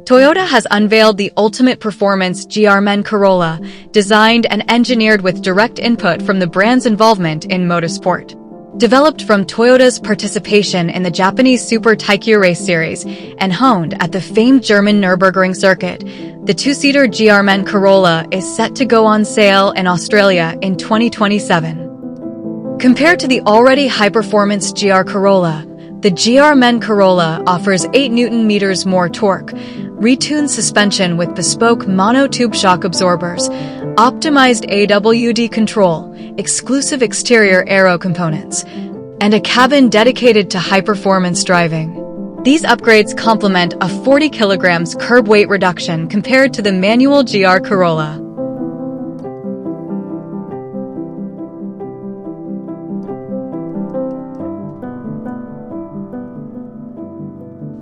Toyota has unveiled the ultimate performance GRMN Corolla, designed and engineered with direct input from the brand's involvement in motorsport. Developed from Toyota's participation in the Japanese Super Taikyu race series and honed at the famed German Nürburgring circuit, the two-seater GRMN Corolla is set to go on sale in Australia in 2027. Compared to the already high-performance GR Corolla, the GRMN Corolla offers 8 Nm more torque, retuned suspension with bespoke monotube shock absorbers, optimized AWD control, exclusive exterior aero components, and a cabin dedicated to high-performance driving. These upgrades complement a 40 kilograms curb weight reduction compared to the manual GR Corolla.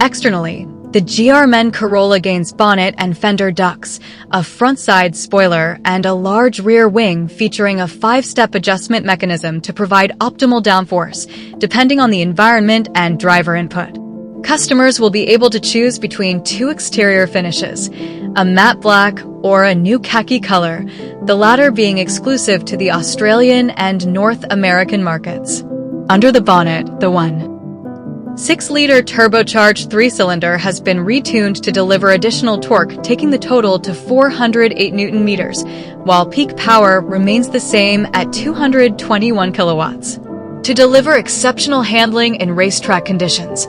Externally, the GRMN Corolla gains bonnet and fender ducts, a front-side spoiler, and a large rear wing featuring a 5-step adjustment mechanism to provide optimal downforce, depending on the environment and driver input. Customers will be able to choose between 2 exterior finishes, a matte black or a new khaki color, the latter being exclusive to the Australian and North American markets. Under the bonnet, the 1.6-liter turbocharged 3-cylinder has been retuned to deliver additional torque, taking the total to 408 Nm, while peak power remains the same at 221 kilowatts. To deliver exceptional handling in racetrack conditions,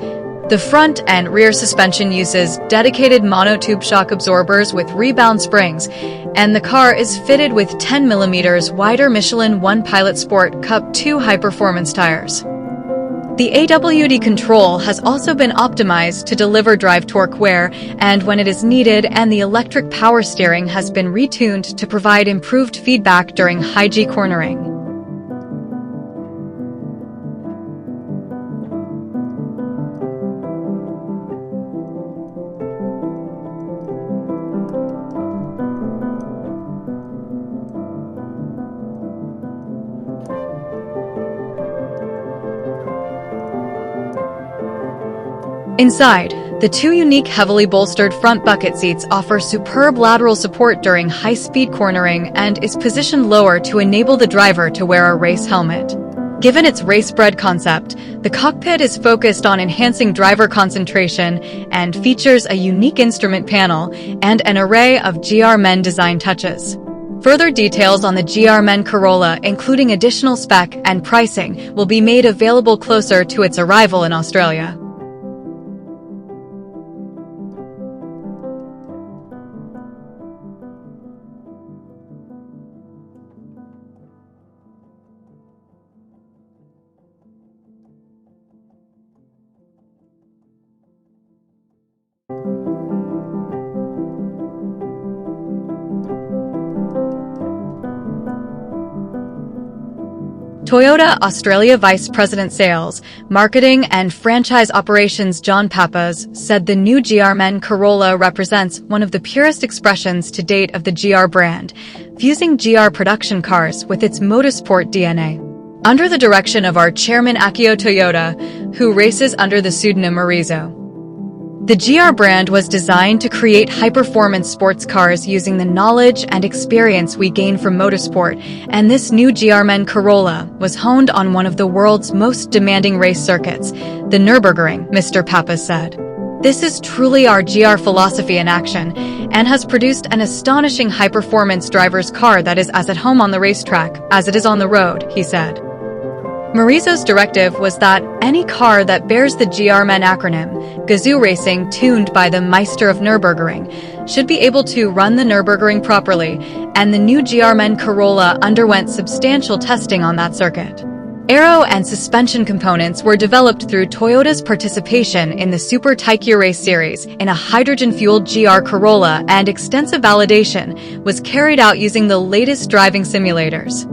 the front and rear suspension uses dedicated monotube shock absorbers with rebound springs, and the car is fitted with 10 mm wider Michelin 1 Pilot Sport Cup 2 high-performance tires. The AWD control has also been optimized to deliver drive torque where and when it is needed, and the electric power steering has been retuned to provide improved feedback during high-G cornering. Inside, the 2 unique heavily bolstered front bucket seats offer superb lateral support during high-speed cornering and is positioned lower to enable the driver to wear a race helmet. Given its race-bred concept, the cockpit is focused on enhancing driver concentration and features a unique instrument panel and an array of GRMN design touches. Further details on the GRMN Corolla, including additional spec and pricing, will be made available closer to its arrival in Australia. Toyota Australia Vice President Sales, Marketing and Franchise Operations John Pappas said the new GRMN Corolla represents one of the purest expressions to date of the GR brand, fusing GR production cars with its motorsport DNA. Under the direction of our chairman Akio Toyoda, who races under the pseudonym Marizo, the GR brand was designed to create high-performance sports cars using the knowledge and experience we gain from motorsport, and this new GRMN Corolla was honed on one of the world's most demanding race circuits, the Nürburgring, Mr. Pappas said. This is truly our GR philosophy in action, and has produced an astonishing high-performance driver's car that is as at home on the racetrack as it is on the road, he said. Marizo's directive was that any car that bears the GRMN acronym, Gazoo Racing, tuned by the Meister of Nürburgring, should be able to run the Nürburgring properly, and the new GRMN Corolla underwent substantial testing on that circuit. Aero and suspension components were developed through Toyota's participation in the Super Taikyu race series in a hydrogen-fueled GR Corolla, and extensive validation was carried out using the latest driving simulators.